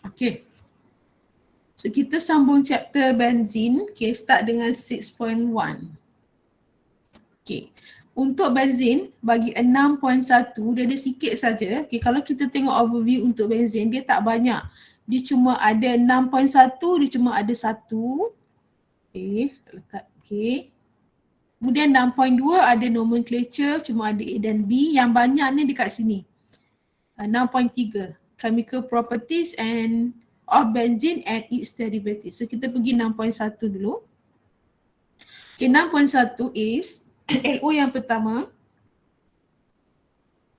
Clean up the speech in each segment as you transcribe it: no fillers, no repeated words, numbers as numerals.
Okay. So kita sambung chapter benzene. Okay, start dengan 6.1. Okay. Untuk benzene bagi 6.1 dia ada sikit saja. Okay, kalau kita tengok overview untuk benzene dia tak banyak. Dia cuma ada 6.1, dia cuma ada 1. Okay, lekat okay. Kemudian 6.2 ada nomenclature, cuma ada A dan B. Yang banyak ni dekat sini. 6.3 chemical properties and of benzene and its derivatives. So kita pergi 6.1 dulu. Okay, 6.1 is LO yang pertama.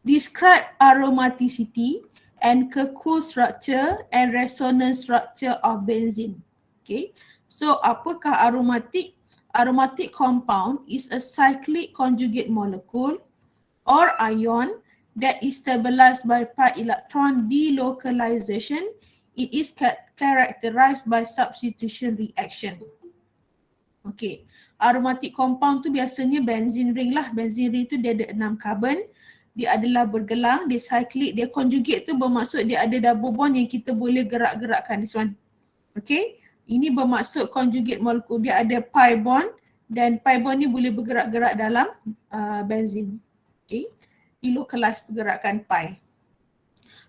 Describe aromaticity and Kirchhoff structure and resonance structure of benzene. Okay, so apakah aromatic? Aromatic compound is a cyclic conjugate molecule or ion that is stabilized by pi electron delocalization. It is characterized by substitution reaction. Okay, aromatic compound tu biasanya benzene ring lah. Benzene ring tu dia ada 6 carbon. Dia adalah bergelang, dia cyclic, dia conjugate tu bermaksud dia ada double bond yang kita boleh gerak-gerakkan, this one. Okay, ini bermaksud conjugate molekul, dia ada pi bond dan pi bond ni boleh bergerak-gerak dalam benzene. Okay, delocalize pergerakan pi.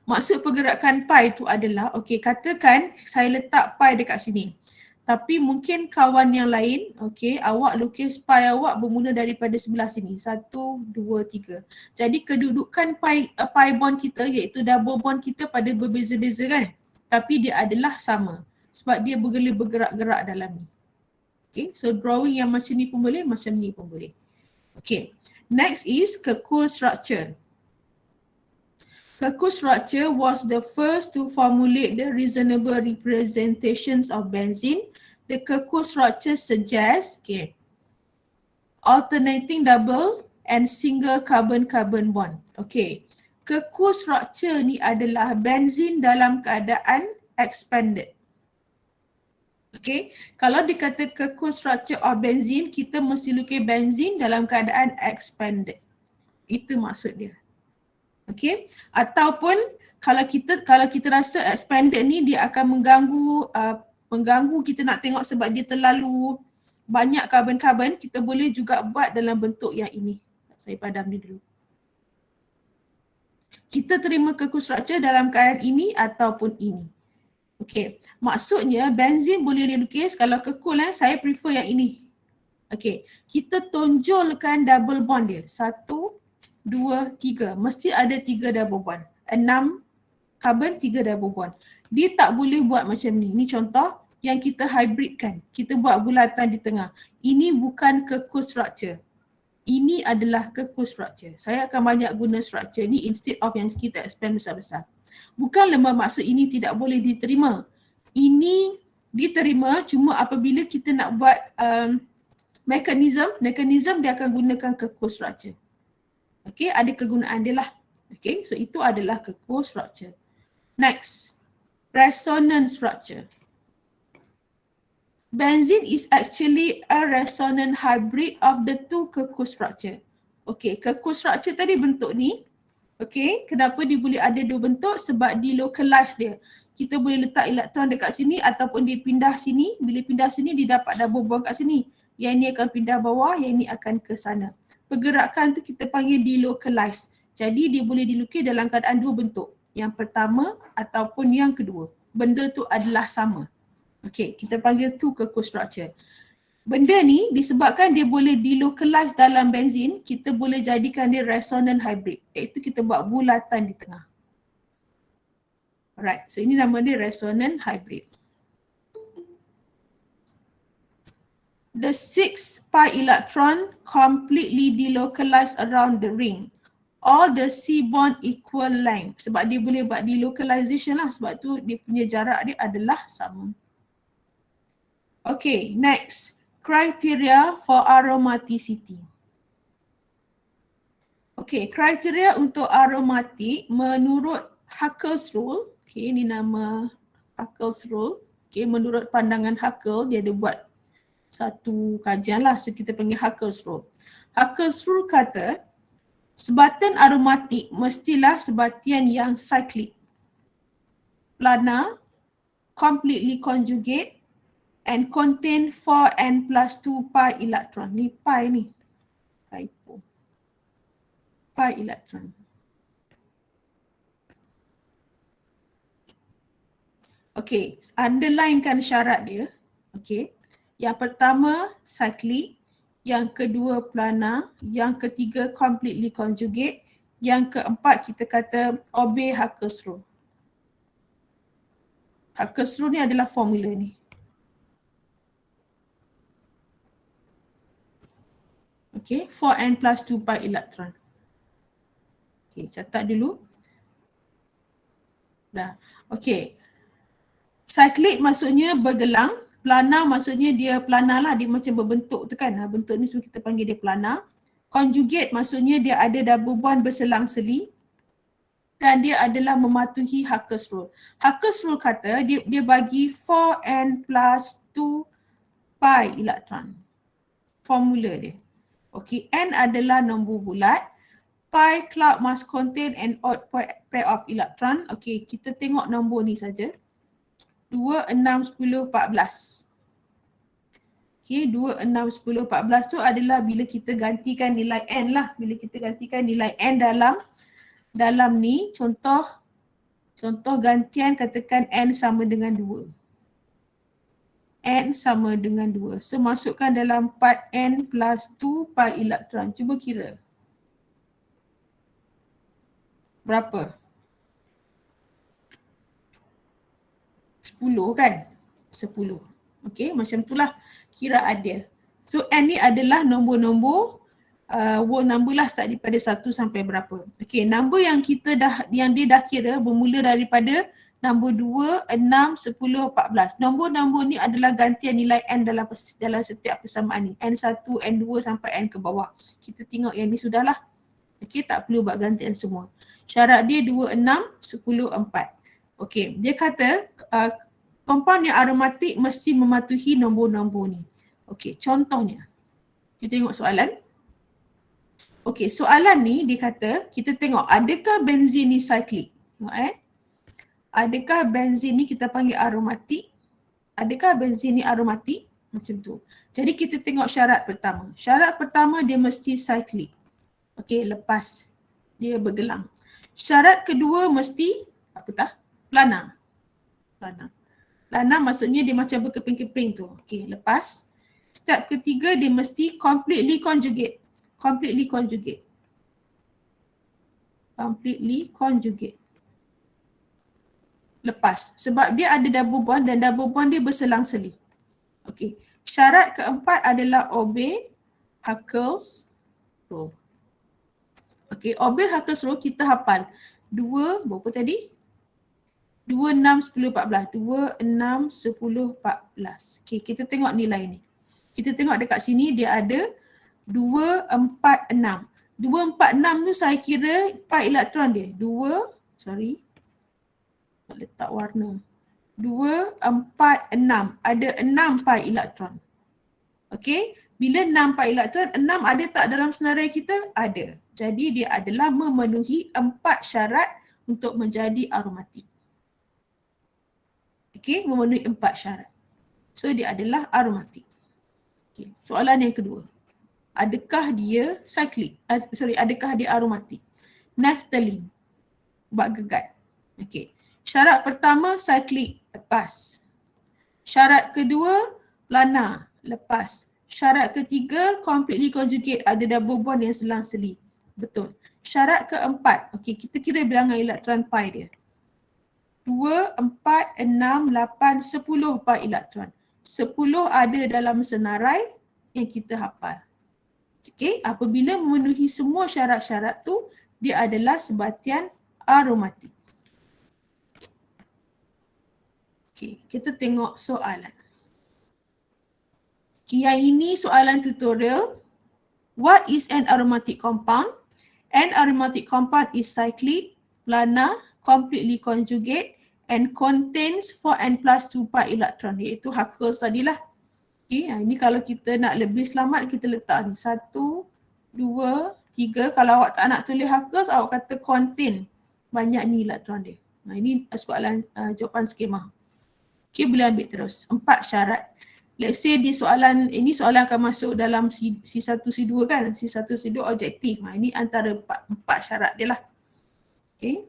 Maksud pergerakan pi tu adalah, okay, katakan saya letak pi dekat sini. Tapi mungkin kawan yang lain, okay, awak lukis pi awak bermula daripada sebelah sini. 1, 2, 3. Jadi kedudukan pi bond kita iaitu double bond kita pada berbeza-beza kan. Tapi dia adalah sama. Sebab dia boleh bergerak-gerak dalam ni. Okay, so drawing yang macam ni pun boleh, macam ni pun boleh. Okay, next is Kirchhoff structure. Kirchhoff structure was the first to formulate the reasonable representations of benzene. The Kirchhoff structure suggests, okay, alternating double and single carbon-carbon bond. Okay, Kirchhoff structure ni adalah benzene dalam keadaan expanded. Okay, kalau dikata Kirchhoff structure of benzene, kita mesti lukis benzene dalam keadaan expanded. Itu maksud dia. Okay, ataupun kalau kita rasa expanded ni dia akan mengganggu kita nak tengok sebab dia terlalu banyak karbon-karbon, kita boleh juga buat dalam bentuk yang ini. Saya padam ni dulu. Kita terima Kirchhoff structure dalam keadaan ini ataupun ini. Okay, maksudnya benzene boleh dilukis, kalau Kirchhoff saya prefer yang ini. Okay, kita tonjolkan double bond dia. 1, 2, 3. Mesti ada 3 double bond. 6 carbon, 3 double bond. Dia tak boleh buat macam ni. Ini contoh yang kita hybridkan. Kita buat bulatan di tengah. Ini bukan Kirchhoff structure. Ini adalah Kirchhoff structure. Saya akan banyak guna structure ni instead of yang kita expand besar-besar. Bukanlah bermaksud ini tidak boleh diterima. Ini diterima cuma apabila kita nak buat mekanism dia akan gunakan Kirchhoff structure. Okay, ada kegunaan dia lah. Okay, so itu adalah Kirchhoff structure. Next, resonance structure. Benzene is actually a resonant hybrid of the two Kirchhoff structure. Okay, Kirchhoff structure tadi bentuk ni. Okay, kenapa dia boleh ada dua bentuk? Sebab delocalize dia. Kita boleh letak elektron dekat sini ataupun dia pindah sini. Bila pindah sini dia dapat double bond kat sini. Yang ini akan pindah bawah, yang ini akan ke sana. Pergerakan tu kita panggil delocalize. Jadi dia boleh dilukis dalam keadaan dua bentuk. Yang pertama ataupun yang kedua. Benda tu adalah sama. Okay, kita panggil tu Kirchhoff structure. Benda ni disebabkan dia boleh delocalize dalam benzene, kita boleh jadikan dia resonant hybrid. Iaitu kita buat bulatan di tengah. Alright, so ini nama dia resonant hybrid. The 6 pi electron completely delocalized around the ring. All the C bond equal length. Sebab dia boleh buat delocalization lah. Sebab tu dia punya jarak dia adalah sama. Okay, next. Criteria for aromaticity. Okay, kriteria untuk aromatik menurut Huckel's rule. Okay, ini nama Huckel's rule. Okay, menurut pandangan Huckel, dia ada buat satu kajian lah. So kita panggil Huckel's rule. Huckel's rule kata Sebatian aromatik mestilah sebatian yang cyclic, planar, completely conjugate and contain 4n plus 2 pi electron. Ni pi ni. Typo. Pi electron. Okey, underlinekan syarat dia. Okey. Yang pertama cyclic, yang kedua planar, yang ketiga completely conjugate, yang keempat kita kata obey Hacker's rule. Hacker's rule ni adalah formula ni. Okey, 4n plus 2 pi electron. Okey, catat dulu. Dah. Okey. Cyclic maksudnya bergelang, planar maksudnya dia planar lah, dia macam berbentuk tu kan. Bentuk ni semua kita panggil dia planar. Conjugate maksudnya dia ada double bond berselang-seli dan dia adalah mematuhi Hacker's rule. Hacker's rule kata dia bagi 4n plus 2 pi electron. Formula dia. Okey, n adalah nombor bulat. Pi cloud must contain an odd pair of electron. Okey, kita tengok nombor ni saja. 2, 6, 10, 14. Okey, 2, 6, 10, 14 tu adalah bila kita gantikan nilai n lah. Bila kita gantikan nilai n dalam ni, contoh gantian katakan n sama dengan 2. N sama dengan 2. So, masukkan dalam 4n plus 2 pi electron. Cuba kira. Berapa? 10 kan? 10. Okey, macam itulah kiraan dia. So, n ni adalah nombor-nombor whole number lah, start daripada 1 sampai berapa. Okey, number yang dia dah kira bermula daripada nombor 2, 6, 10, 14. Nombor-nombor ni adalah gantian nilai n dalam setiap persamaan ni. N1, N2 sampai n ke bawah. Kita tengok yang ni sudahlah. Okey, tak perlu buat gantian semua. Syarat dia 2, 6, 10, 4. Okey, dia kata kompaun yang aromatik mesti mematuhi nombor-nombor ni. Okey, contohnya. Kita tengok soalan. Okey, soalan ni dia kata, kita tengok adakah benzin ni cyclic? Tengok adakah benzin ni kita panggil aromatik? Adakah benzin ni aromatik? Macam tu. Jadi kita tengok syarat pertama. Syarat pertama dia mesti cyclic. Okey, lepas dia bergelang. Syarat kedua mesti planar. Planar maksudnya dia macam berkeping-keping tu. Okey, lepas. Step ketiga dia mesti completely conjugate. Completely conjugate. Lepas. Sebab dia ada double bond dan double bond dia berselang-seli. Okey. Syarat keempat adalah obey Hacker's rule. Okey, obey Hacker's rule kita hafal. 2, berapa tadi? 2, 6, 10, 14. 2, 6, 10, 14. Okey, kita tengok nilai ni. Kita tengok dekat sini dia ada 2, 4, 6. 2, 4, 6 tu saya kira pi elektron dia. 2, nak letak warna. 2, 4, 6. Ada 6 pi elektron. Okey, bila 6 pi elektron, 6 ada tak dalam senarai kita? Ada. Jadi dia adalah memenuhi 4 syarat untuk menjadi aromatik. Okey, memenuhi 4 syarat. So dia adalah aromatik. Okey, soalan yang kedua. Adakah dia cyclic? Adakah dia aromatik? Naphthalene. Bak gegat. Okey. Syarat pertama cyclic, lepas. Syarat kedua planar, lepas. Syarat ketiga completely conjugate, ada double bond yang selang-seli. Betul. Syarat keempat, okey, kita kira bilangan elektron pi dia. 2, 4, 6, 8, 10 pi elektron. 10 ada dalam senarai yang kita hafal. Okey, apabila memenuhi semua syarat-syarat tu, dia adalah sebatian aromatik. Okey, kita tengok soalan. Okay, yang ini soalan tutorial. What is an aromatic compound? An aromatic compound is cyclic, planar, completely conjugate and contains 4n plus 2 pi electron, iaitu Hacker's tadilah. Okay, ini kalau kita nak lebih selamat kita letak ni 1, 2, 3. Kalau awak tak nak tulis Hackers, awak kata contain banyak ni elektron dia. Ini soalan jawapan skema. Okay, boleh ambil terus. 4 syarat. Let's say di soalan, ini soalan akan masuk dalam C1, C2 kan. C1, C2 objektif. Ini antara 4 syarat dia lah. Okay.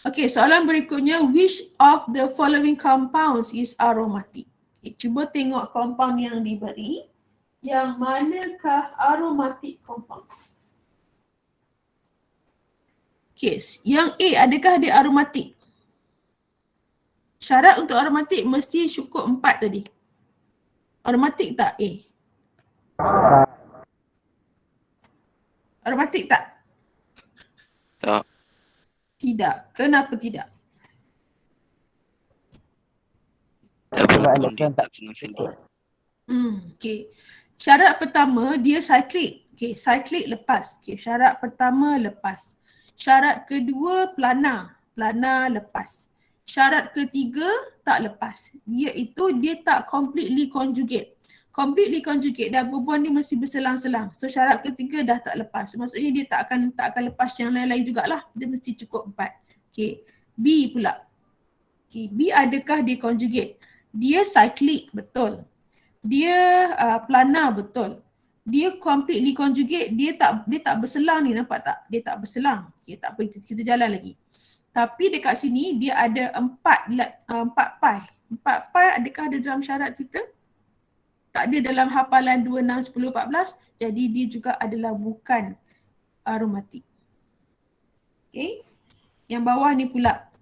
Okay, soalan berikutnya, which of the following compounds is aromatic? Okay, cuba tengok compound yang diberi. Yang manakah aromatic compound? Okay, yang A, adakah dia aromatik? Syarat untuk aromatik mesti cukup 4 tadi. Aromatik tak A? Aromatik tak? Tak. Tidak. Kenapa tidak? Sebab elektron tak kena. Okay. Syarat pertama dia cyclic. Okay, cyclic lepas. Okay, syarat pertama lepas. Syarat kedua planar. Planar lepas. Syarat ketiga tak lepas. Iaitu dia tak completely conjugate. Completely conjugate, double bond ni mesti berselang-selang. So syarat ketiga dah tak lepas. Maksudnya dia tak akan lepas yang lain-lain jugalah. Dia mesti cukup 4. Okay. B pula. Okay. B adakah dia conjugate? Dia cyclic, betul. Dia planar, betul. Dia completely conjugate, dia tak berselang ni, nampak tak? Dia tak berselang. Okay, tak apa, kita jalan lagi. Tapi dekat sini dia ada 4 pi. 4 pi adakah ada dalam syarat kita? Tak ada dalam hafalan 2, 6, 10, 14. Jadi dia juga adalah bukan aromatik. Okay. Yang bawah ni pula.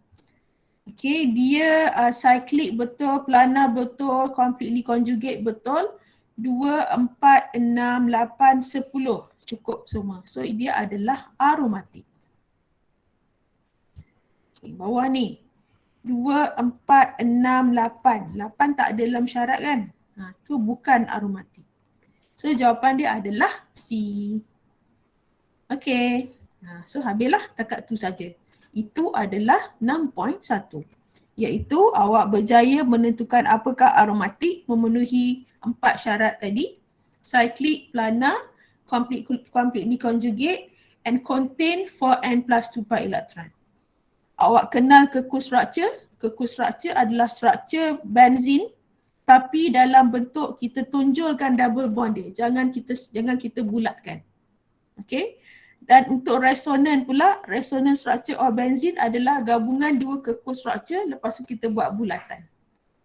Okay, dia cyclic betul, planar betul, completely conjugate betul. 2, 4, 6, 8, 10. Cukup semua. So dia adalah aromatik. Okay, bawah ni. 2, 4, 6, 8. 8 tak ada dalam syarat kan? Tu bukan aromatik. So jawapan dia adalah C. Okay. So habislah takat tu saja. Itu adalah 6.1. Iaitu awak berjaya menentukan apakah aromatik memenuhi 4 syarat tadi. Cyclic, planar, completely conjugate and contain 4n plus 2 pi electron. Awak kenal keku structure. Keku structure adalah structure benzene tapi dalam bentuk kita tunjulkan double bond dia. Jangan kita bulatkan. Okay. Dan untuk resonan pula, resonance structure of benzene adalah gabungan 2 keku structure lepas tu kita buat bulatan.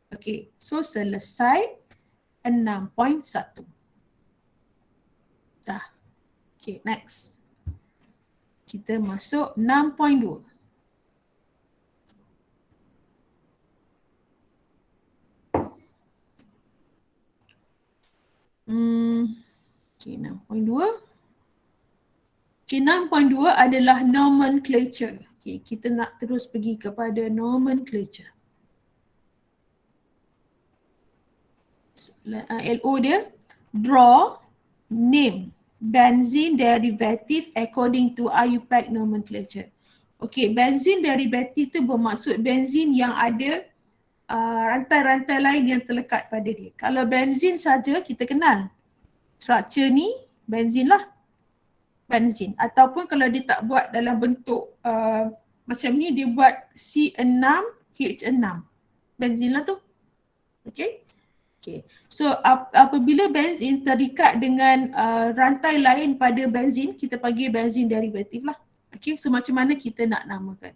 Okay. So selesai 6.1. Dah. Okay, next. Kita masuk 6.2. Okay, 6.2. Okay, 6.2 adalah nomenclature. Okay, kita nak terus pergi kepada nomenclature. LO dia, draw, name, benzene derivative according to IUPAC nomenclature. Okay, benzene derivative tu bermaksud benzene yang ada rantai-rantai lain yang terlekat pada dia. Kalau benzene saja kita kenal. Structure ni benzene lah. Benzene. Ataupun kalau dia tak buat dalam bentuk macam ni, dia buat C6H6. Benzene lah tu. Okay. Okay. So apabila benzene terikat dengan rantai lain pada benzene, kita panggil benzene derivative lah. Okay. So macam mana kita nak namakan?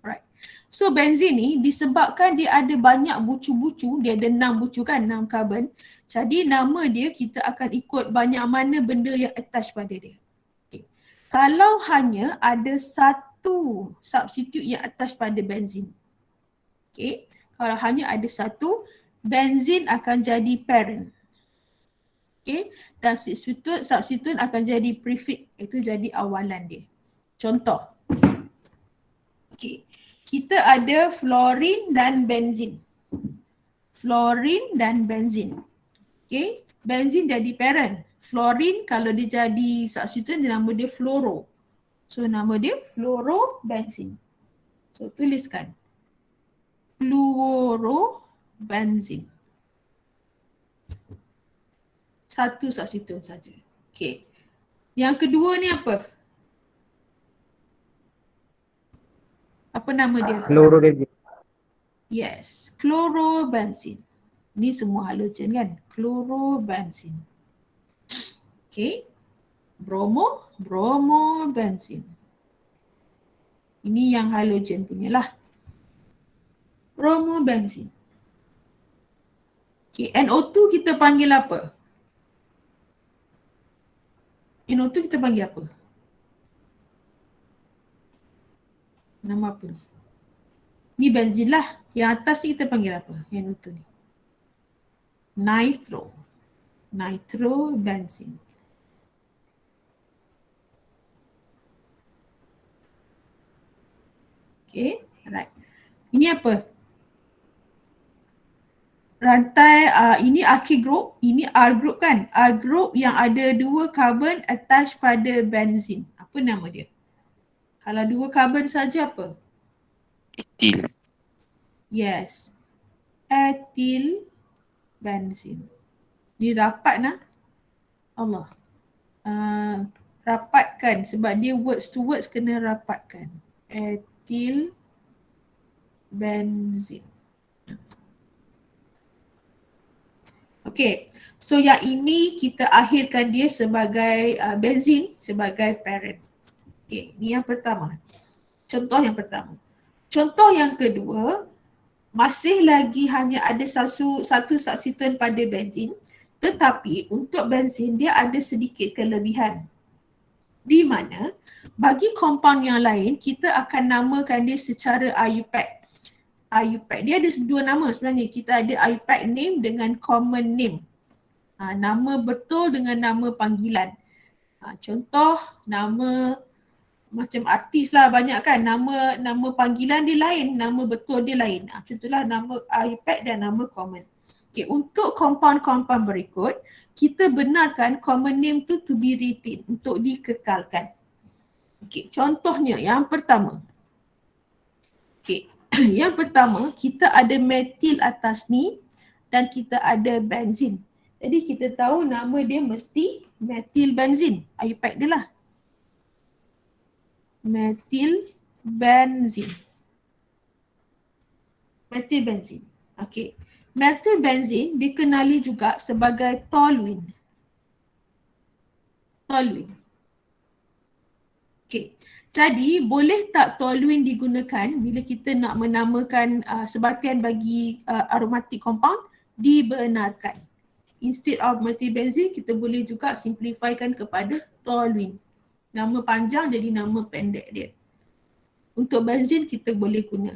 Right. So benzene ni disebabkan dia ada banyak bucu-bucu, dia ada 6 bucu kan, 6 karbon. Jadi nama dia kita akan ikut banyak mana benda yang attach pada dia. Okay. Kalau hanya ada satu substitute yang attach pada benzene. Okay. Kalau hanya ada satu, benzene akan jadi parent. Okay. Dan substituent akan jadi prefix, itu jadi awalan dia. Contoh. Okay. Kita ada fluorine dan benzene. Fluorine dan benzene. Okay. Benzene jadi parent. Fluorine kalau dia jadi substituent, nama dia fluoro. So nama dia fluorobenzene. So tuliskan. Fluorobenzene. Satu substituent saja. Okay. Yang kedua ni apa? Apa nama dia? Chlorobenzene. Yes, chlorobenzene. Ni semua halogen kan? Chlorobenzene. Okay. Bromobenzene. Ini yang halogen punya lah. Bromobenzene. Okay, NO2 kita panggil apa? NO2 kita panggil apa? Nama apa ni? Ni benzin lah. Yang atas ni kita panggil apa? NO2 ni. Nitrobenzene. Okay, right. Ini apa? Rantai, ini alkyl group, ini R group kan? R group yang ada 2 carbon attached pada benzin. Apa nama dia? Kalau 2 carbon saja apa? Etil. Yes. Ethyl benzene. Ni rapat nah. Allah. Rapatkan sebab dia words to words kena rapatkan. Ethyl benzene. Okay, so yang ini kita akhirkan dia sebagai benzin, sebagai parent. Okay, ni yang pertama. Contoh yang pertama. Contoh yang kedua, masih lagi hanya ada satu substituen pada benzin, tetapi untuk benzin dia ada sedikit kelebihan. Di mana bagi compound yang lain kita akan namakan dia secara IUPAC. IUPAC dia ada 2 nama sebenarnya. Kita ada IUPAC name dengan common name. Nama betul dengan nama panggilan. Contoh nama macam artis lah banyak kan, nama panggilan dia lain, nama betul dia lain. Contohlah nama IUPAC dan nama common. Okay, untuk compound-compound berikut, kita benarkan common name tu to be retained, untuk dikekalkan. Okay, contohnya yang pertama. Okay, yang pertama kita ada metil atas ni dan kita ada benzin. Jadi kita tahu nama dia mesti metil benzin. IUPAC dia lah. Metil benzin. Metil benzin. Okay. Metil benzin dikenali juga sebagai toluene. Toluene. Okay. Jadi boleh tak toluene digunakan bila kita nak menamakan sebatian bagi aromatic compound? Dibenarkan. Instead of metil benzin, kita boleh juga simplifykan kepada toluene. Nama panjang jadi nama pendek dia. Untuk benzin kita boleh guna.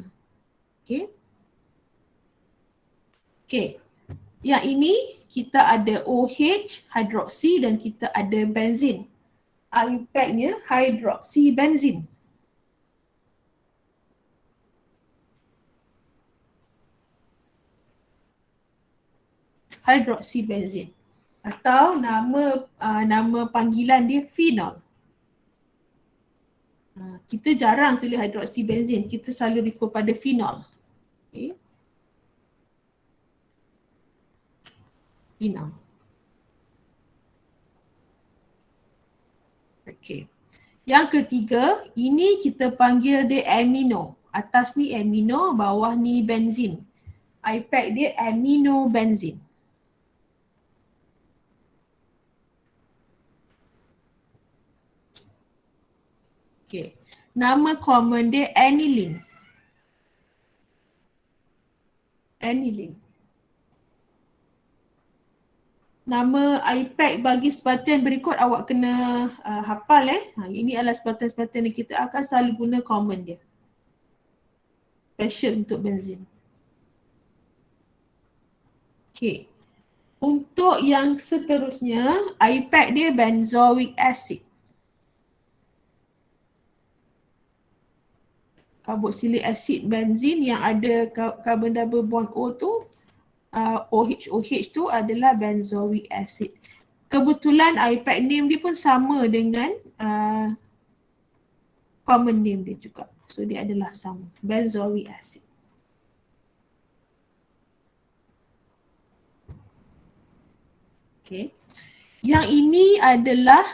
Okay. Okay. Yang ini kita ada OH, hidroksi dan kita ada benzin. IUPAC-nya hidroksi benzin. Hidroksi benzin. Atau nama panggilan dia phenol. Kita jarang tulis hidroksi benzin, kita selalu refer pada phenol. Okay. Phenol. Okay. Yang ketiga, ini kita panggil dia amino. Atas ni amino, bawah ni benzin. IUPAC dia aminobenzin. Okay. Nama common dia aniline. Aniline. Nama IUPAC bagi sebatian berikut awak kena hafal Ini adalah sebatian-sebatian yang kita akan selalu guna common dia. Special untuk benzin. Okay. Untuk yang seterusnya, IUPAC dia benzoic acid. Carboxylic acid benzin yang ada carbon double bond O tu, OH tu adalah benzoic acid. Kebetulan IUPAC name dia pun sama dengan common name dia juga. So dia adalah sama, benzoic acid. Okay. Yang ini adalah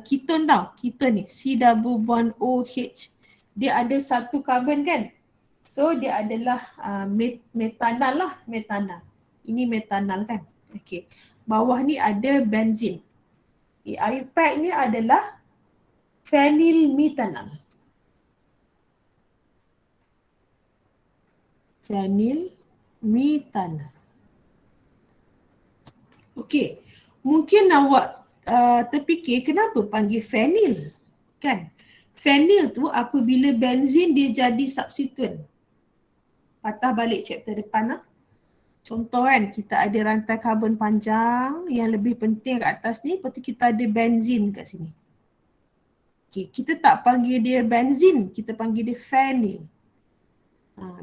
keton tau. Keton ni, C double bond OH. Dia ada satu carbon kan. So dia adalah metanal lah, metanal. Ini metanal kan. Okey. Bawah ni ada benzin. IUPAC ni adalah phenylmetanal. Phenylmetanal. Okey. Mungkin awak terfikir kenapa panggil phenyl? Kan? Phenyl tu apabila benzin dia jadi substituent. Patah balik chapter depan lah. Contoh kan, kita ada rantai karbon panjang yang lebih penting kat atas ni, lepas tu kita ada benzin kat sini. Okay, kita tak panggil dia benzin, kita panggil dia phenyl.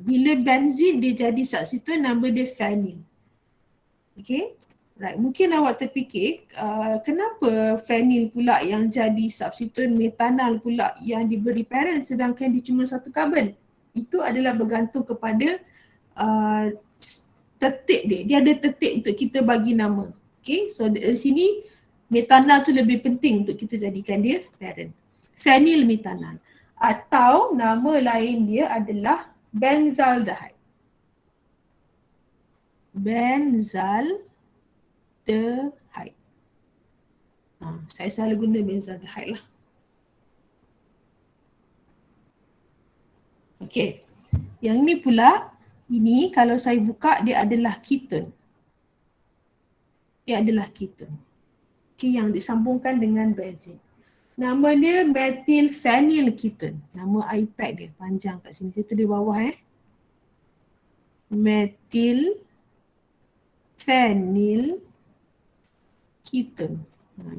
Bila benzin dia jadi substituent, nama dia phenyl. Okay, right. Mungkin awak terfikir, kenapa phenyl pula yang jadi substituent, metanal pula yang diberi parent sedangkan dia cuma satu karbon? Itu adalah bergantung kepada tertib dia. Dia ada tertib untuk kita bagi nama. Okay, so dari sini metanal tu lebih penting untuk kita jadikan dia parent. Phenylmetanal. Atau nama lain dia adalah benzaldehyde. Benzaldehyde. Saya selalu guna benzaldehyde lah. Okay. Yang ni pula, ini kalau saya buka dia adalah keton. Dia adalah keton. Okay, yang disambungkan dengan benzin. Nama dia methyl phenyl keton. Nama IUPAC dia panjang kat sini. Saya tulis bawah methyl phenyl keton.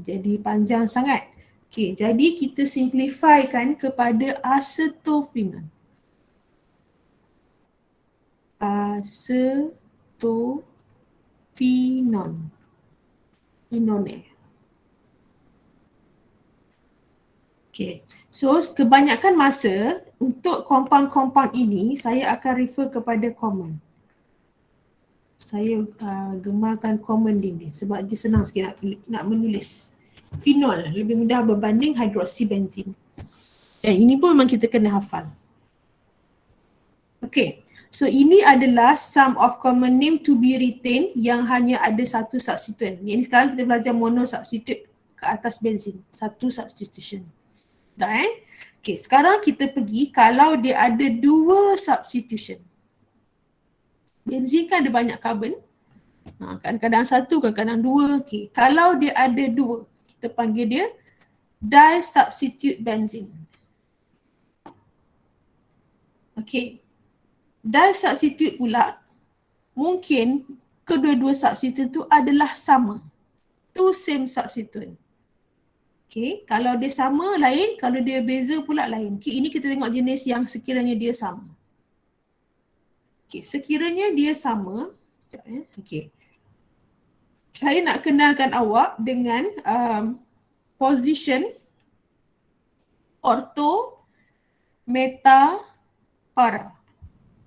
Jadi panjang sangat. Okay, jadi kita simplifykan kepada acetophenol. Acetophenol. Inone. Okay. So kebanyakan masa untuk compound-compound ini saya akan refer kepada common. Saya gemarkan common ni sebab dia senang sikit nak menulis. Phenol lebih mudah berbanding hidroksibenzin. Ini pun memang kita kena hafal. Okay. So ini adalah sum of common name to be retained yang hanya ada satu substituent. Yang ni sekarang kita belajar mono substitute ke atas benzin. Satu substitution. Dah Okay, sekarang kita pergi kalau dia ada dua substitution. Benzin kan ada banyak carbon. Kadang-kadang satu, kadang-kadang dua. Okay, kalau dia ada dua, kita panggil dia disubstitute benzene. Okay. Disubstitute pula, mungkin kedua-dua substituent tu adalah sama. Two same substituent. Okay, kalau dia sama lain, kalau dia beza pula lain. Okay, ini kita tengok jenis yang sekiranya dia sama. Okay, sekiranya dia sama, okay. Saya nak kenalkan awak dengan position ortho meta para.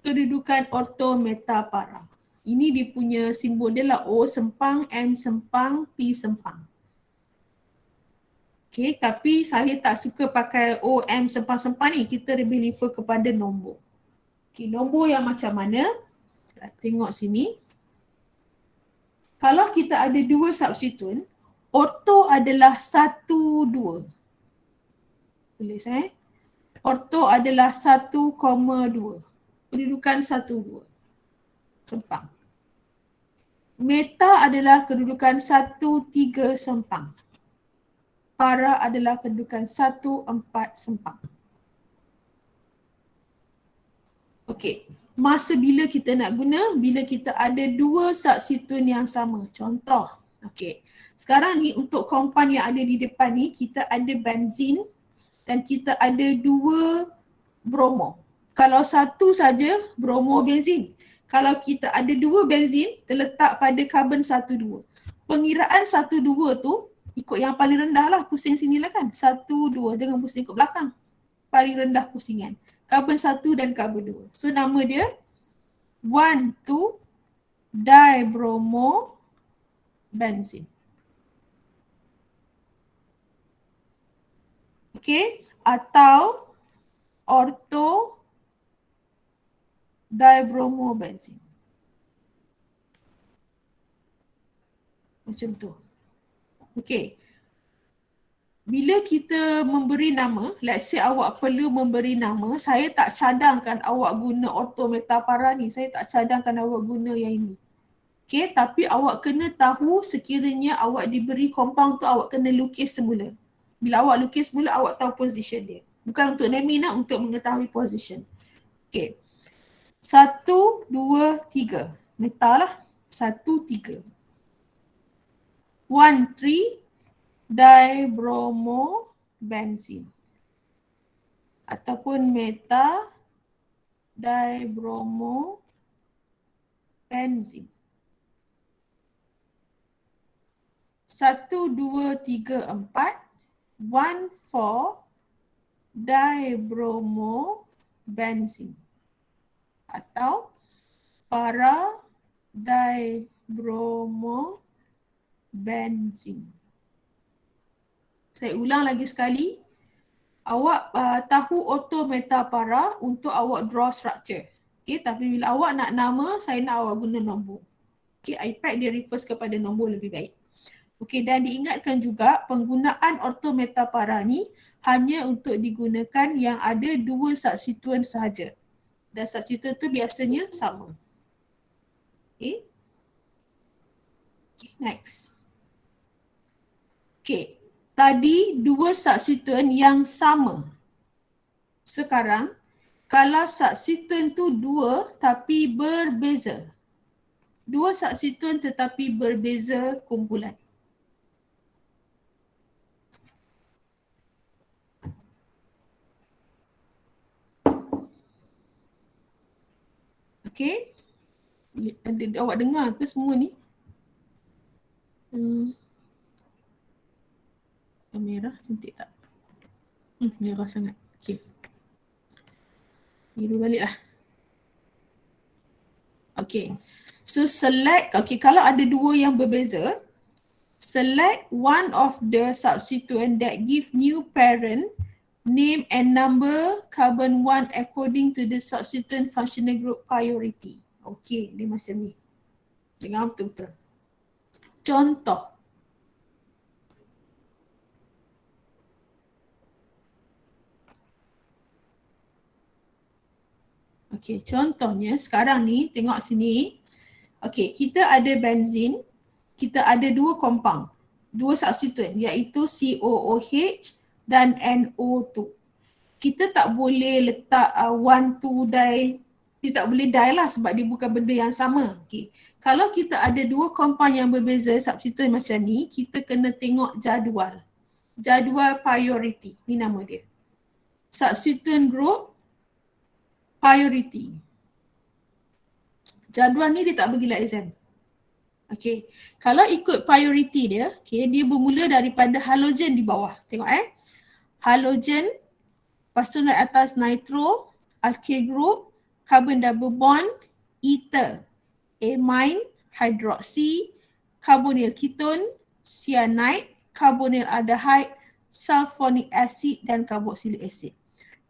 Kedudukan ortho meta para. Ini dia punya simbol dia lah O sempang, M sempang, P sempang. Okay, tapi saya tak suka pakai O, M sempang-sempang ni. Kita lebih refer kepada nombor. Okay, nombor yang macam mana? Tengok sini. Kalau kita ada dua substituent, ortho adalah 1, 2. Tulis Ortho adalah 1,2. Kedudukan 1, 2. Sempang. Meta adalah kedudukan 1, 3 sempang. Para adalah kedudukan 1, 4 sempang. Okey. Masa bila kita nak guna? Bila kita ada dua substituent yang sama. Contoh. Okey. Sekarang ni untuk compound yang ada di depan ni, kita ada benzin dan kita ada dua bromo. Kalau satu saja, bromo benzin. Kalau kita ada dua benzin, terletak pada karbon 1, 2. Pengiraan 1, 2 tu, ikut yang paling rendah lah, pusing sini lah kan. 1, 2, jangan pusing ikut belakang. Paling rendah pusingan. Karbon 1 dan karbon 2. So nama dia 1,2 dibromo benzin. Okay, atau ortho dibromobenzene. Macam tu. Okay. Bila kita memberi nama, let's say awak perlu memberi nama, saya tak cadangkan awak guna ortometapara ni, saya tak cadangkan awak guna yang ini. Okay, tapi awak kena tahu sekiranya awak diberi compound tu, awak kena lukis semula. Bila awak lukis semula, awak tahu position dia. Bukan untuk naming, untuk mengetahui position. Okay. 1, 2, 3. Meta lah. 1, 3. 1, 3. Dibromobenzene ataupun meta dibromobenzene. 1, 2, 3, 4. 1, 4 dibromobenzene atau para dibromobenzene. Saya ulang lagi sekali. Awak tahu ortometapara untuk awak draw structure. Okay, tapi bila awak nak nama, saya nak awak guna nombor. Okay, iPad dia refers kepada nombor lebih baik. Okay, dan diingatkan juga penggunaan ortometapara ni hanya untuk digunakan yang ada 2 substituent sahaja. Dan substituent tu biasanya sama. Okay. Next. Okay. Tadi 2 substituent yang sama. Sekarang, kalau substituent tu 2 tapi berbeza. 2 substituent tetapi berbeza kumpulan. Okay. Awak dengar ke semua ni? Merah cantik tak? Merah sangat. Okay. Biru balik lah. Okay. So select, okay, kalau ada 2 yang berbeza, select one of the substituent that give new parent name and number carbon 1 according to the substituent functional group priority. Okay, dia macam ni. Dengar betul-betul. Contoh. Okay, contohnya sekarang ni, tengok sini. Okay, kita ada benzin, kita ada 2 compound, 2 substituent iaitu COOH dan NO2. Kita tak boleh letak 1, 2 di, kita tak boleh di lah sebab dia bukan benda yang sama. Okay. Kalau kita ada 2 compound yang berbeza substituent macam ni, kita kena tengok jadual. Jadual priority, ni nama dia. Substituent group priority. Jadual ni dia tak bagi dalam exam. Okay. Kalau ikut priority dia, okay, dia bermula daripada halogen di bawah. Tengok halogen, lepas tu naik atas nitro, alkyl group, carbon double bond, ether, amine, hydroxy, carbonyl ketone, cyanide, carbonyl aldehyde, sulfonic acid dan carboxylic acid.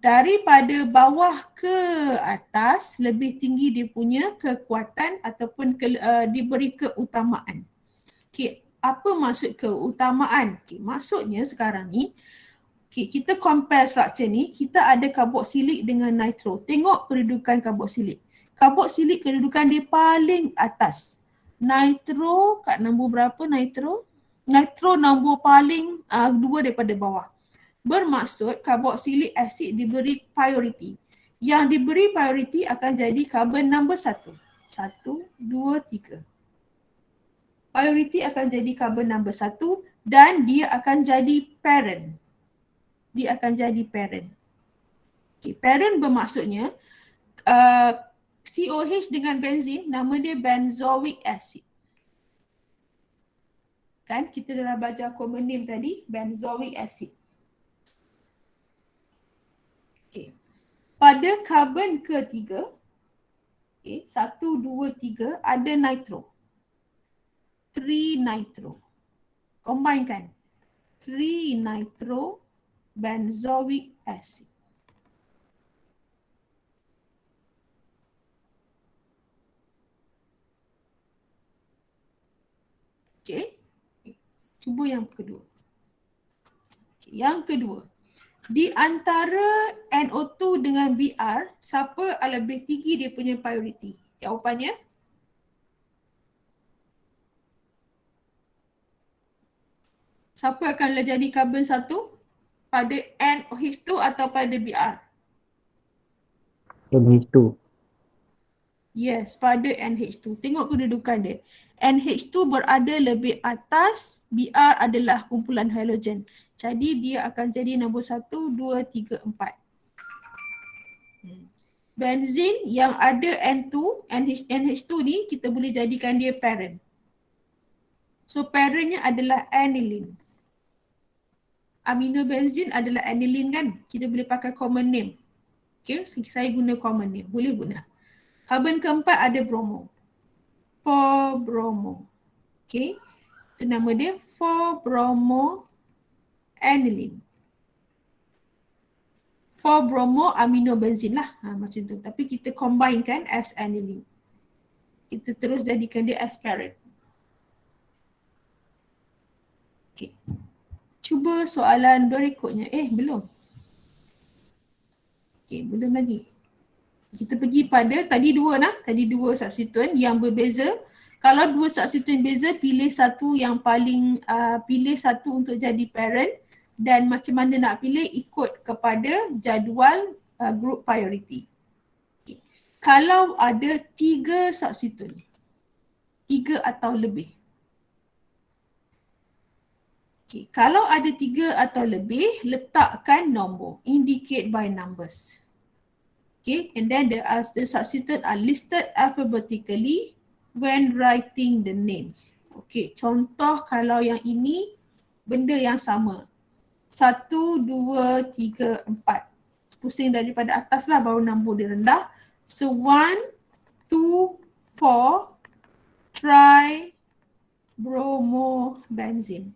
Daripada bawah ke atas, lebih tinggi dia punya kekuatan ataupun diberi keutamaan. Okay, apa maksud keutamaan? Okay, maksudnya sekarang ni, okay, kita compare structure ni, kita ada carboxylic dengan nitro. Tengok kedudukan carboxylic. Carboxylic kedudukan dia paling atas. Nitro, kat nombor berapa nitro? Nitro nombor paling 2 daripada bawah. Bermaksud carboxylic acid diberi priority. Yang diberi priority akan jadi carbon number 1. 1, 2, 3. Priority akan jadi carbon number 1 dan dia akan jadi parent. Dia akan jadi parent. Okay, parent bermaksudnya COH dengan benzin, nama dia benzoic acid. Kan kita dah belajar common name tadi, benzoic acid. Okay. Pada karbon ketiga, okay, 1, 2, 3 ada nitro. 3 nitro. Combine kan? 3 nitro benzoic acid. Okay. Cuba yang kedua. Yang kedua, di antara NO2 dengan Br, siapa lebih tinggi dia punya priority? Jawapannya? Siapa akan jadi karbon satu? Pada NOH2 atau pada Br? NH2. Yes, pada NH2. Tengok kedudukan dia. NH2 berada lebih atas, Br adalah kumpulan halogen. Jadi dia akan jadi nombor 1, 2, 3, 4. Benzin yang ada N2, NH2 ni kita boleh jadikan dia parent. So parentnya adalah aniline. Aminobenzin adalah aniline kan? Kita boleh pakai common name. Okay, saya guna common name. Boleh guna. Karbon keempat ada bromo. 4-bromo. Okay. Itu nama dia 4-bromo aniline. 4-bromo aminobenzin lah. Macam tu. Tapi kita combine kan as aniline. Kita terus jadikan dia as parent. Okay. Cuba soalan berikutnya. Belum. Okay, belum lagi. Kita pergi pada tadi dua substituent yang berbeza. Kalau dua substituent beza, pilih satu yang paling pilih satu untuk jadi parent, dan macam mana nak pilih ikut kepada jadual group priority. Okay. Kalau ada 3 substituent, 3 atau lebih. Okay. Kalau ada 3 atau lebih, letakkan nombor, indicate by numbers. Okay, and then the substituent are listed alphabetically when writing the names. Okay, contoh kalau yang ini benda yang sama. 1, 2, 3, 4. Pusing daripada atas lah baru nombor dia rendah. So 1, 2, 4, try bromobenzene.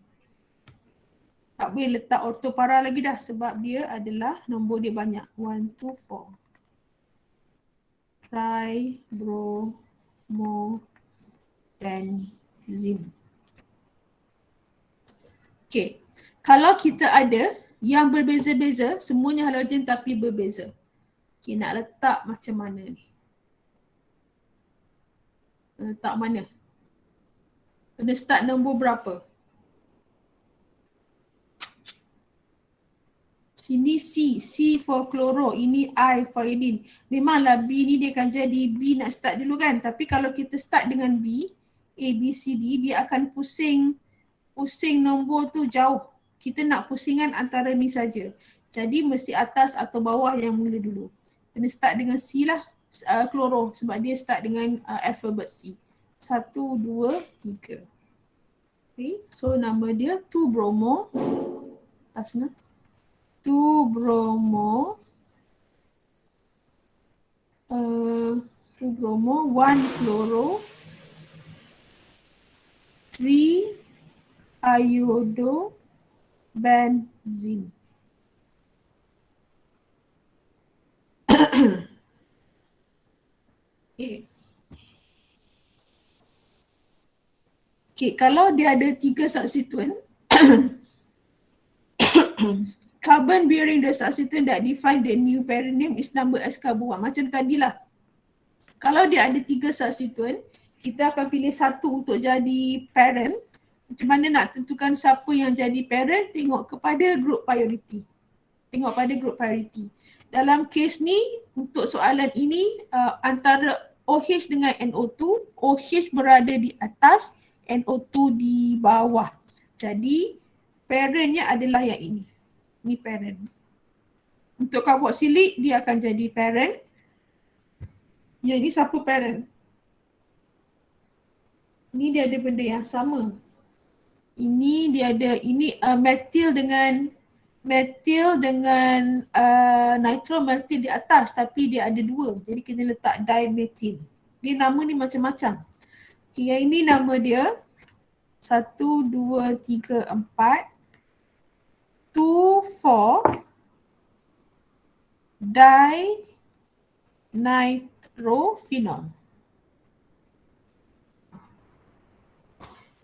Tak boleh letak ortopara lagi dah sebab dia adalah nombor dia banyak. 1, 2, 4. Tribromo-benzene. Okay. Kalau kita ada yang berbeza-beza, semuanya halogen tapi berbeza. Okay, nak letak macam mana ni? Letak mana? Kena start nombor berapa? Sini C for chloro, ini I for iodine. Memanglah B ni dia akan jadi B nak start dulu kan. Tapi kalau kita start dengan B, A, B, C, D, dia akan pusing nombor tu jauh. Kita nak pusingan antara ni saja. Jadi mesti atas atau bawah yang mula dulu. Kena start dengan C lah, chloro sebab dia start dengan alphabet C. 1, 2, 3. Okay, so nama dia 2-bromo. Atas sana. 2-bromo, 1-chloro, 3-iodobenzene. Okay, kalau dia ada 3 substituent, carbon bearing the substituent that define the new parent name is number as carboa. Macam tadilah. Kalau dia ada 3 substituent, kita akan pilih satu untuk jadi parent. Macam mana nak tentukan siapa yang jadi parent? Tengok kepada group priority. Tengok pada group priority. Dalam kes ni, untuk soalan ini, antara OH dengan NO2, OH berada di atas, NO2 di bawah. Jadi, parentnya adalah yang ini. Ni parent. Untuk karboksilik dia akan jadi parent. Yang ini siapa parent? Ini dia ada benda yang sama. Ini dia ada, ini methyl dengan nitromethyl di atas tapi dia ada 2. Jadi kita letak dimethyl. Dia nama ni macam-macam. Okay, yang ini nama dia 1, 2, 3, 4. 2,4-dinitrophenol.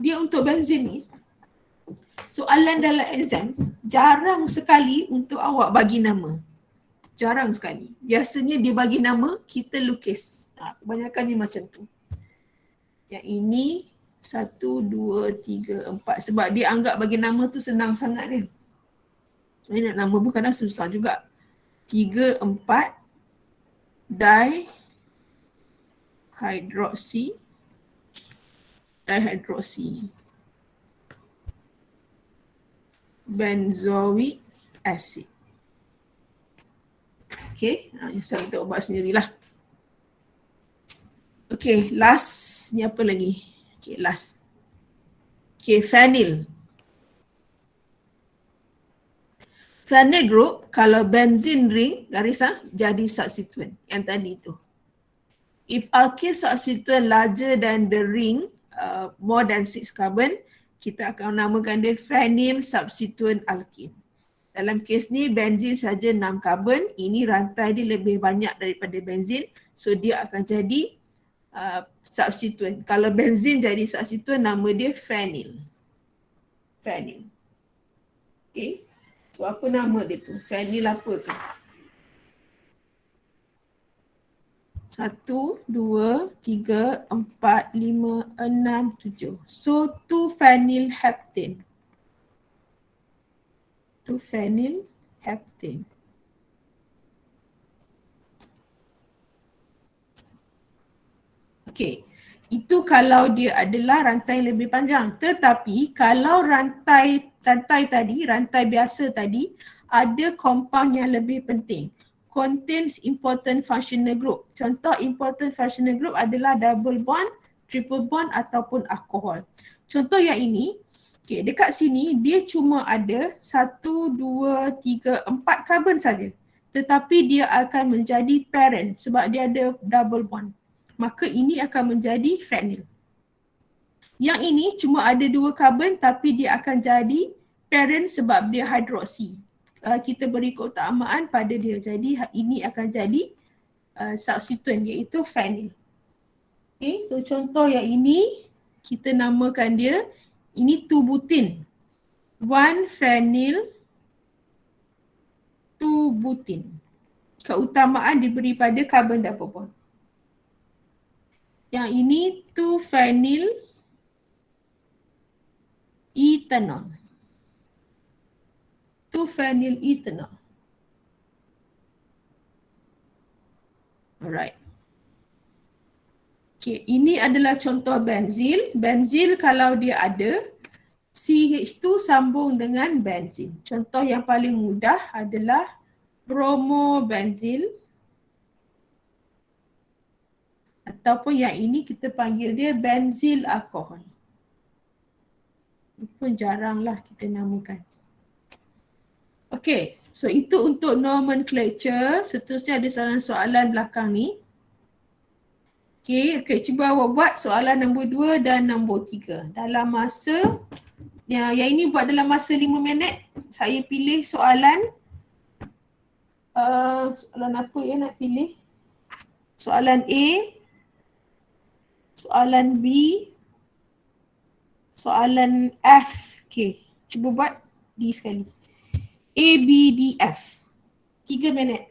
Dia untuk benzin ni, soalan dalam exam jarang sekali untuk awak bagi nama. Jarang sekali. Biasanya dia bagi nama, kita lukis. Kebanyakannya macam tu. Yang ini 1, 2, 3, 4. Sebab dia anggap bagi nama tu senang sangat kan. Sebenarnya nak nama pun kadang susah juga. 3, 4 dihydroxy benzoic acid. Okay, yang saya kita ubah sendirilah. Okay, last ni apa lagi? Okay, last. Okay, phenyl. Phenyl group, kalau benzene ring, garis jadi substituent yang tadi tu. If alkyl substituent larger than the ring, more than 6 carbon, kita akan namakan dia phenyl substituent alkene. Dalam kes ni benzin saja 6 karbon, ini rantai dia lebih banyak daripada benzin, so dia akan jadi substituent. Kalau benzin jadi substituent, nama dia phenyl. Phenyl. Okay. So apa nama dia tu? Phenyl apa tu? 1, 2, 3, 4, 5, 6, 7. So 2-phenylheptane. 2-phenylheptane. Okay, itu kalau dia adalah rantai lebih panjang. Tetapi kalau rantai biasa tadi, ada compound yang lebih penting. Contains important functional group. Contoh important functional group adalah double bond, triple bond ataupun alkohol. Contoh yang ini, okay, dekat sini dia cuma ada 1, 2, 3, 4 karbon saja. Tetapi dia akan menjadi parent sebab dia ada double bond. Maka ini akan menjadi phenyl. Yang ini cuma ada 2 karbon tapi dia akan jadi parent sebab dia hidroksi. Kita beri keutamaan pada dia. Jadi ini akan jadi substituent iaitu phenyl. Okay, so contoh yang ini kita namakan dia, ini 2-butene. 1-phenyl 2-butene. Keutamaan diberi pada carbon double bond. Yang ini 2-phenyl ethanol. 2-phenyl ethanol. Alright. Okay, ini adalah contoh benzil. Benzil kalau dia ada CH2 sambung dengan benzin. Contoh yang paling mudah adalah bromobenzil. Ataupun yang ini kita panggil dia benzil alkohol. Ini pun jaranglah kita namakan. Okay, so itu untuk nomenclature. Seterusnya ada soalan belakang ni. Okay, cuba awak buat soalan nombor 2 dan nombor 3. Dalam masa, yang ini buat dalam masa 5 minit. Saya pilih soalan. Soalan apa ya nak pilih? Soalan A. Soalan B. Soalan F. Okay, cuba buat D sekali. A, B, D, F. 3 minit.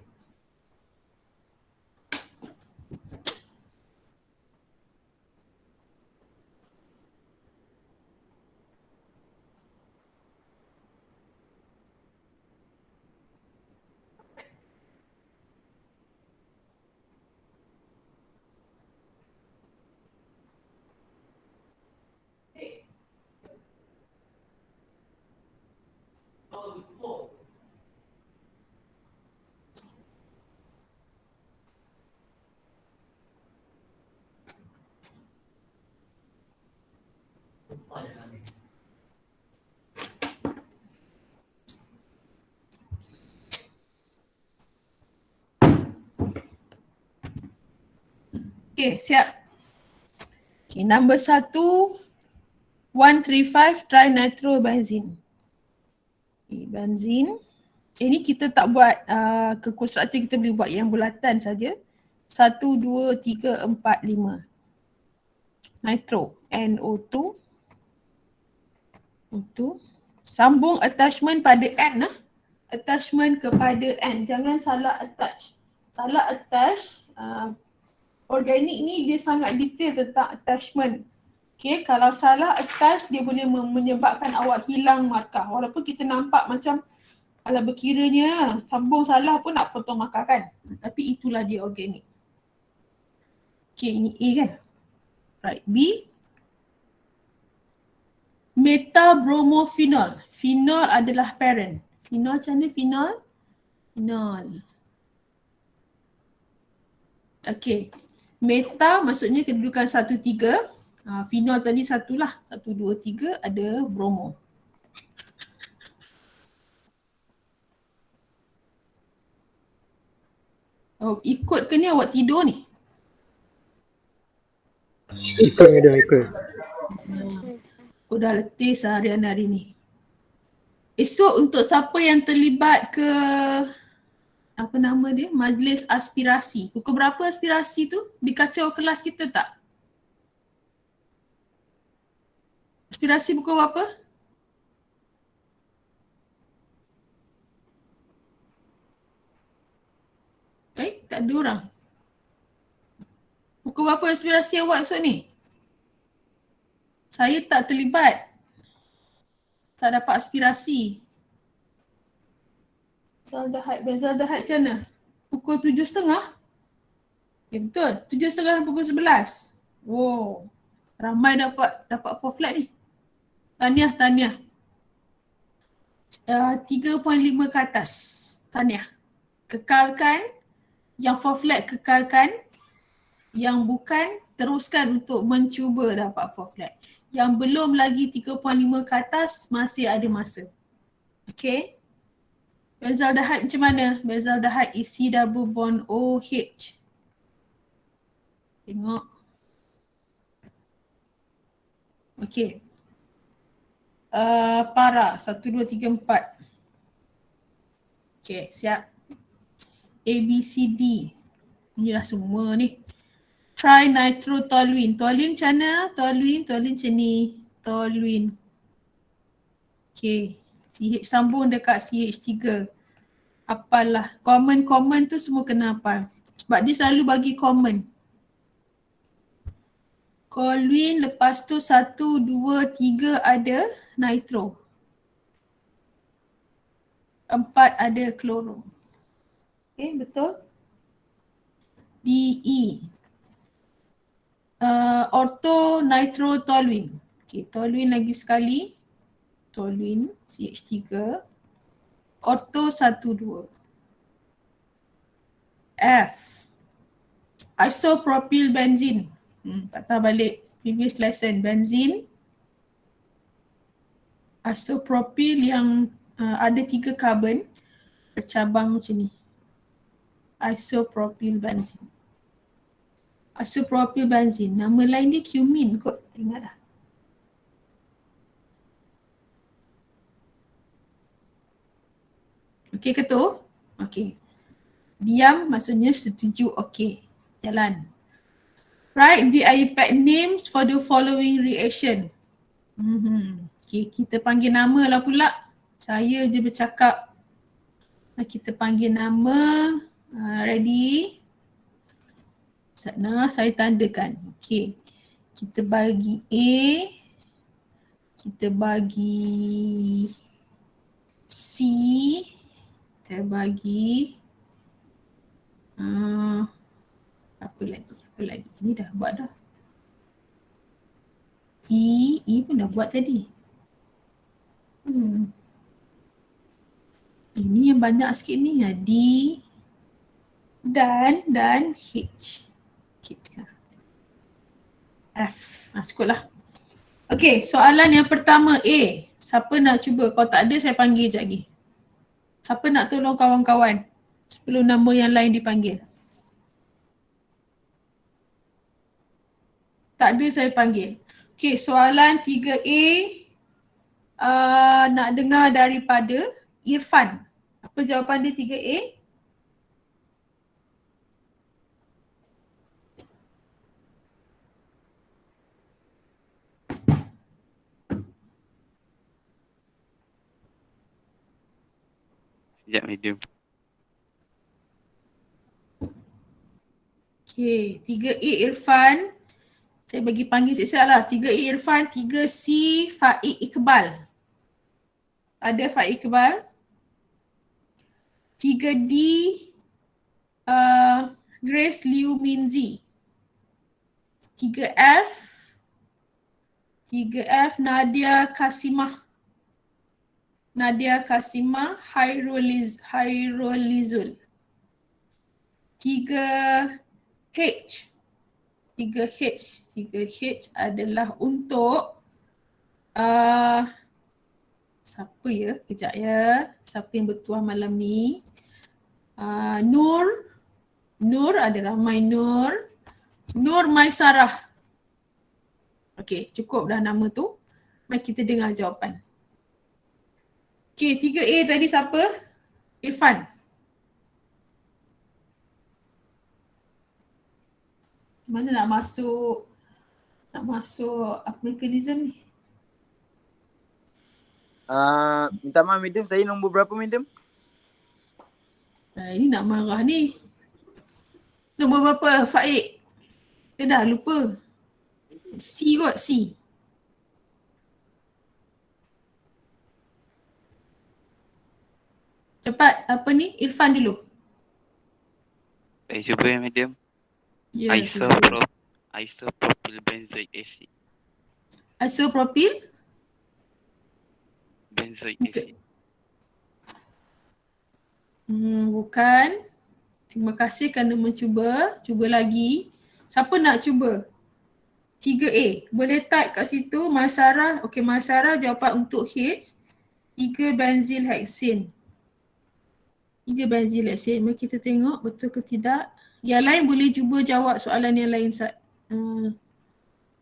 Okay, siap. Okay, number 1, 135 trinitrobenzene. Okay, benzin. Ini kita tak buat kekuas struktur, kita boleh buat yang bulatan saja. 1, 2, 3, 4, 5. Nitro, NO2. O2. Sambung attachment pada N lah. Attachment kepada N. Jangan salah attach. Salah attach, organik ni dia sangat detail tentang attachment. Okay, kalau salah attach dia boleh menyebabkan awak hilang markah. Walaupun kita nampak macam kalau berkiranya sambung salah pun nak potong markah kan. Tapi itulah dia organik. Okay, ini A kan. Right, B. Metabromophenol. Phenol adalah parent. Phenol macam mana phenol? Phenol. Okay. Meta maksudnya kedudukan 1, 3. Phenol tadi 1 lah. 1, 2, 3 ada bromo. Oh, ikut ke ni awak tidur ni? Ikut ada ikut. Dah letih seharian hari ni. Esok untuk siapa yang terlibat ke apa nama dia? Majlis aspirasi. Pukul berapa aspirasi tu? Dikacau kelas kita tak? Aspirasi pukul berapa? Tak ada orang. Pukul berapa aspirasi awak esok ni? Saya tak terlibat. Tak dapat aspirasi. Bezaldahat macam mana? Pukul 7.30? Ya betul. 7.30 pukul 11. Wow. Ramai dapat 4 flat ni. Tahniah. 3.5 ke atas. Tahniah. Kekalkan. Yang 4 flat kekalkan. Yang bukan teruskan untuk mencuba dapat 4 flat. Yang belum lagi 3.5 ke atas masih ada masa. Okay. Bezaldehyde macam mana? Bezaldehyde isi double bond OH. Tengok. Okay. Para 1, 2, 3, 4. Okay, siap. A, B, C, D. Inilah semua ni. Trinitrotoluene. Toluene macam mana? Toluene macam ni. Toluene. Okay. CH sambung dekat CH3. Apalah. Common tu semua kena hafal. Sebab dia selalu bagi common. Toluene lepas tu 1, 2, 3 ada nitro. 4 ada kloro. Okay, betul? DE. Orthonitrotoluene. Okay, toluene lagi sekali. Toluene CH3. Ortho 1, 2. F. Isopropyl benzene. Patah balik previous lesson. Benzene. Isopropyl yang ada 3 karbon. Bercabang macam ni. Isopropyl benzene. Isopropyl benzene. Nama lain dia cumin kot. Ingat dah. Okey ke tu? Okey. Diam maksudnya setuju okey. Jalan. Write the IUPAC names for the following reaction. Okey, kita panggil nama lah pula. Saya je bercakap. Kita panggil nama. Ready? Sana saya tandakan. Okey. Kita bagi A. Kita bagi C. Kita bagi apa lagi? Ini dah buat dah. E pun dah buat tadi. Ini yang banyak sikit ni. D dan H. F. Cukuplah. Okey, soalan yang pertama A. Siapa nak cuba? Kalau tak ada saya panggil sekejap lagi. Siapa nak tolong kawan-kawan sebelum nama yang lain dipanggil? Tak ada saya panggil. Okey, soalan 3A nak dengar daripada Irfan. Apa jawapan dia 3A? Sekejap medium. Okay, 3A Irfan. Saya bagi panggil siap-siap lah. 3A Irfan, 3C Faik Iqbal. Ada Faik Iqbal. 3D Grace Liu Minzi. 3F Nadia Kasimah. Hairulizul. 3H adalah untuk siapa ya? Kejap ya. Siapa yang bertuah malam ni? Nur ada ramai Nur. Nur Maisarah. Okey, cukup dah nama tu. Mari kita dengar jawapan. Okey, 3A tadi siapa? Irfan. Mana nak masuk apa mekanisme ni? Minta maaf medium, saya nombor berapa medium? Ini nak marah ni. Nombor berapa Faik? Saya dah lupa. C kot, C. Cepat, apa ni? Irfan dulu. Saya cuba ya medium. Ya, Isopropyl benzoic acid. Isopropyl? Benzoic Okay. acid. Bukan. Terima kasih kerana mencuba. Cuba lagi. Siapa nak cuba? 3A. Boleh type kat situ Maisarah. Okey, Maisarah jawapan untuk H. 3 benzil heksin. 3 benzil heksin. Mari kita tengok betul ke tidak. Yang lain boleh cuba jawab soalan yang lain.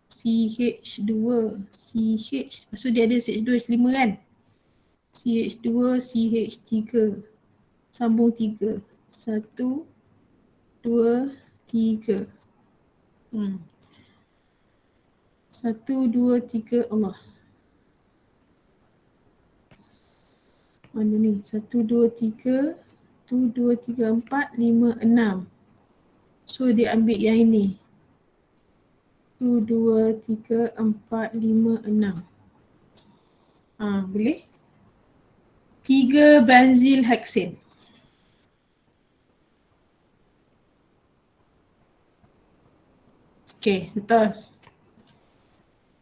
CH2. Maksud dia ada CH2 H5 kan? CH2, CH3. Sambung 3. 1, 2, 3. 1, 2, 3. Allah. Mana ni? 1, 2, 3. 1, 2, 3, 4, 5, 6. So dia ambil yang ini. 1, 2, 3, 4, 5, 6. Boleh? 3 benzil heksin. Okey, betul.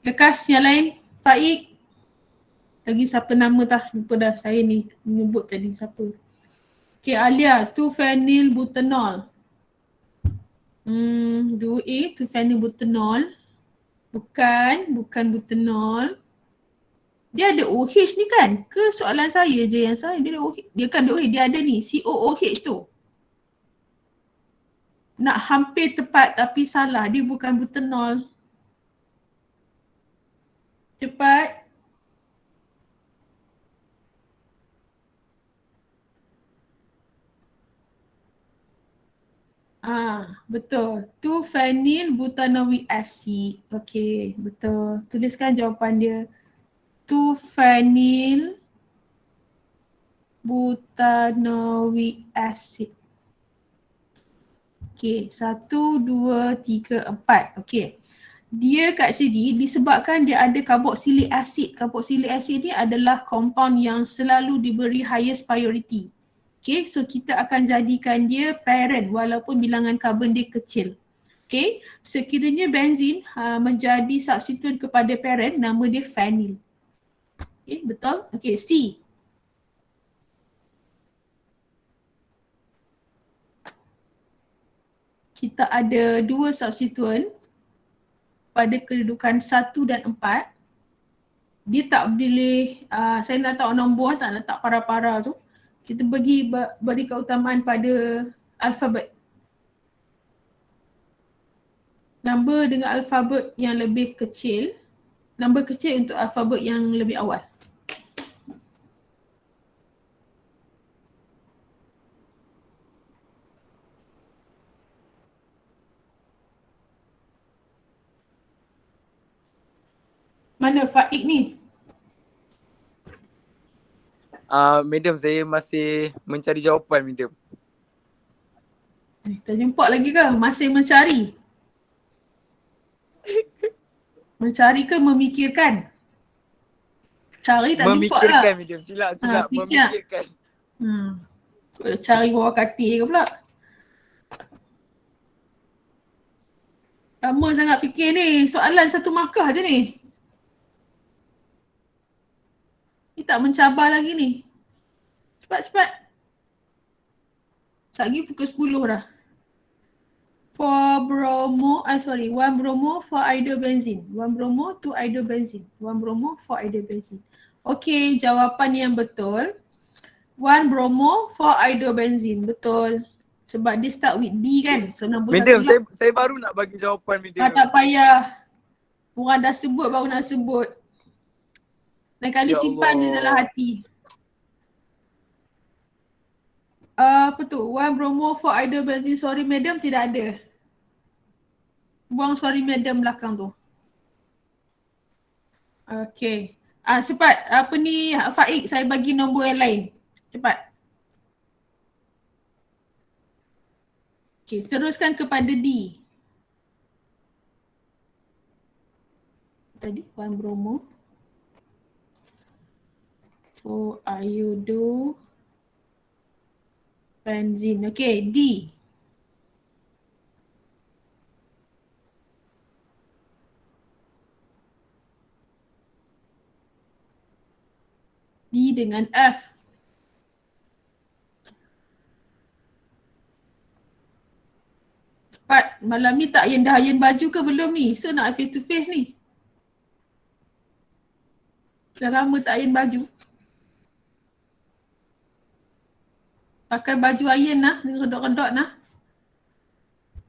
Lekas yang lain. Faik. Lagi siapa nama dah? Lupa dah saya ni menyebut tadi siapa. Okey, Alia. 2-phenylbutanol. 2A 2-phenylbutanol. Bukan butanol. Dia ada OH ni kan? Ke soalan saya je yang salah? Dia ada OH. Dia kan ada OH. Dia ada ni COOH tu. Nak hampir tepat tapi salah. Dia bukan butanol. Cepat. Betul. 2-phenylbutanoic acid. Okey, betul. Tuliskan jawapan dia. 2-phenylbutanoic acid. Okey, 1, 2, 3, 4. Okey. Dia kat sini disebabkan dia ada carboxylic acid. Carboxylic acid ni adalah compound yang selalu diberi highest priority. Okay, so kita akan jadikan dia parent walaupun bilangan karbon dia kecil. Okay, sekiranya benzin menjadi substituen kepada parent, nama dia phenyl. Okay, betul? Okay, C. Kita ada 2 substituen pada kedudukan 1 dan 4. Dia tak boleh, saya nak tahu nombor, tak letak para-para tu. Kita beri keutamaan pada alfabet. Number dengan alfabet yang lebih kecil. Number kecil untuk alfabet yang lebih awal. Mana Faik ni? Madam, saya masih mencari jawapan, madam. Terjumpa lagi ke? Masih mencari? Mencari ke memikirkan? Cari tak jumpa lah. Memikirkan, madam. Silap. fikir. Memikirkan. Cari bawah katil ke pula? Lama sangat fikir ni. Soalan 1 markah je ni. Ni tak mencabar lagi ni. Cepat. Lagi pukul 10 dah. 1 bromo, 4 iodobenzene. 1 bromo, 2 iodobenzene. 1 bromo, 4 iodobenzene. Okey, jawapan yang betul 1 bromo, 4 iodobenzene. Betul. Sebab dia start with D kan. So nombor Madam, satu saya baru nak bagi jawapan, madam. tak payah. Orang dah sebut baru nak sebut. Lain kali Ya simpan je Allah. dalam hati. Apa tu? 1 bromo, 4 iodobenzene. Sorry madam, tidak ada. Buang sorry madam belakang tu. Okay. Cepat. Apa ni Faik, saya bagi nombor yang lain. Cepat. Okay, teruskan kepada D. Tadi 1 bromo. 4 iodo. Benzene. Okay, D. D dengan F. Cepat. Malam ni tak dah iron baju ke belum ni? So nak face to face ni. Dah lama tak iron baju. Pakai baju iron lah. Redot-redot lah.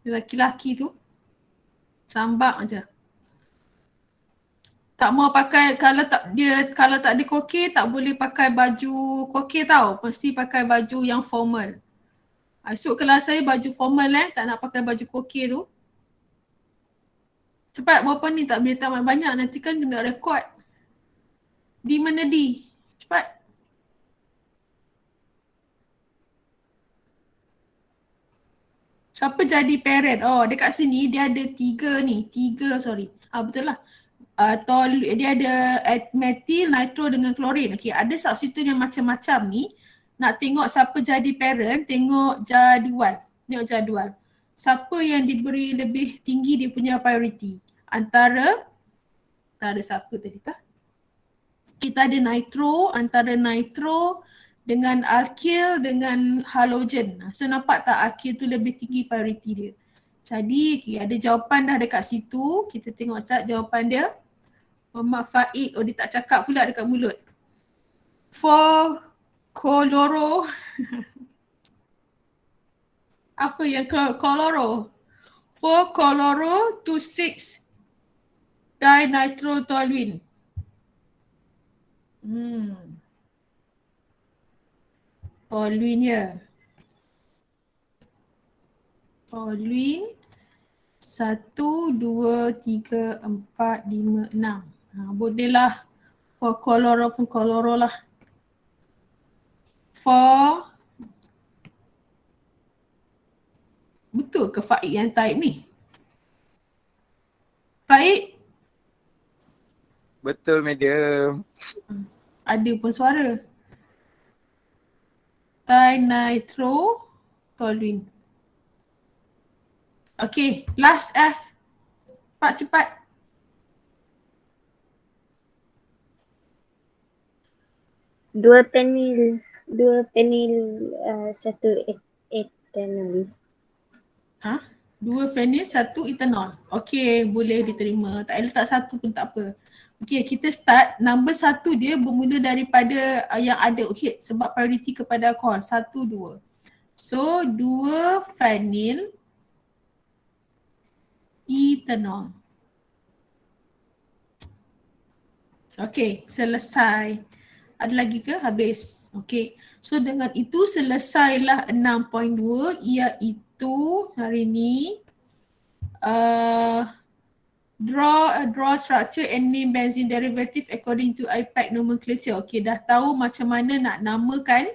Lelaki-lelaki tu. Sambak je. Tak mau pakai, kalau tak ada kokir, tak boleh pakai baju kokir tau. Mesti pakai baju yang formal. Esok kelas saya baju formal tak nak pakai baju kokir tu. Cepat, berapa ni tak boleh tamat banyak, nanti kan kena rekod. D mana D? Cepat. Siapa jadi parent? Oh, dekat sini dia ada 3 ni. 3, sorry. Betul lah. Dia ada metil, nitro dengan klorin. Okay, ada substitut yang macam-macam ni. Nak tengok siapa jadi parent, tengok jadual. Siapa yang diberi lebih tinggi dia punya priority. Antara siapa tadi tak? Kita ada nitro, antara nitro dengan alkyl dengan halogen. So nampak tak alkyl tu lebih tinggi priority dia. Jadi ada jawapan dah dekat situ. Kita tengok jawapan dia. Muhammad Faik, dia tak cakap pula dekat mulut. For koloro. Apa yang koloro? For koloro 2,6 dinitrotoluene. Toluene ya. Toluene 1, 2, 3, 4, 5, 6. Bolehlah. For koloro pun koloro lah. For betul ke Faik yang type ni? Faik? Betul, madam. Ada pun suara. Dinitrotoluene. Okay, last F. Cepat. Dua penil satu etanol. 2 fenil, 1 etanol. Okay, boleh diterima. Tak letak 1 pun tak apa. Okay, kita start. Number 1 dia bermula daripada yang ada. Okay, sebab priority kepada alkohol. 1, 2. So, 2 fenil etanol. Okay, selesai. Ada lagi ke? Habis. Okay. So dengan itu selesailah 6.2 iaitu hari ni Draw structure and name benzene derivative according to IPAC nomenclature. Okay, dah tahu macam mana nak namakan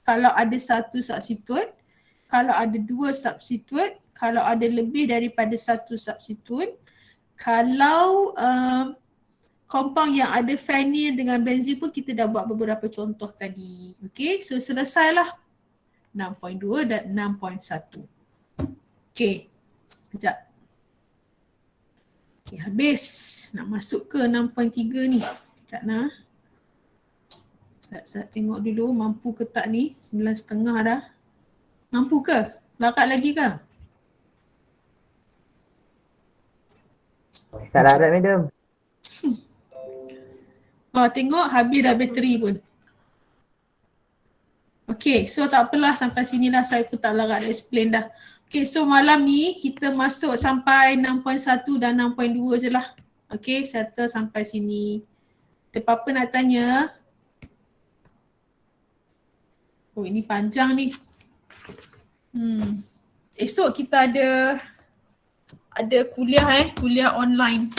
kalau ada satu substitute, kalau ada dua substitute, kalau ada lebih daripada satu substitute, kalau compound yang ada phenyl dengan benzene pun kita dah buat beberapa contoh tadi. Okay, so selesailah 6.2 dan 6.1. Okay, sekejap. Okay, habis. Nak masuk ke 6.3 ni. Sekejap nah. Saya tengok dulu mampu ke tak ni. 9.5 dah. Mampu ke? Lakat lagi ke? Tak larat madam. Oh, tengok habis dah bateri pun. Okay, so tak apalah sampai sini lah, saya pun tak larat nak explain dah. Okay, so malam ni kita masuk sampai 6.1 dan 6.2 je lah. Okay, settle sampai sini. Ada apa-apa nak tanya? Oh, ini panjang ni. Esok kita ada kuliah online.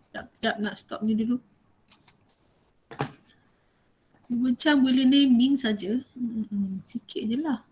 Sekejap nak stop ni dulu. Macam boleh naming saja. Sikit je lah.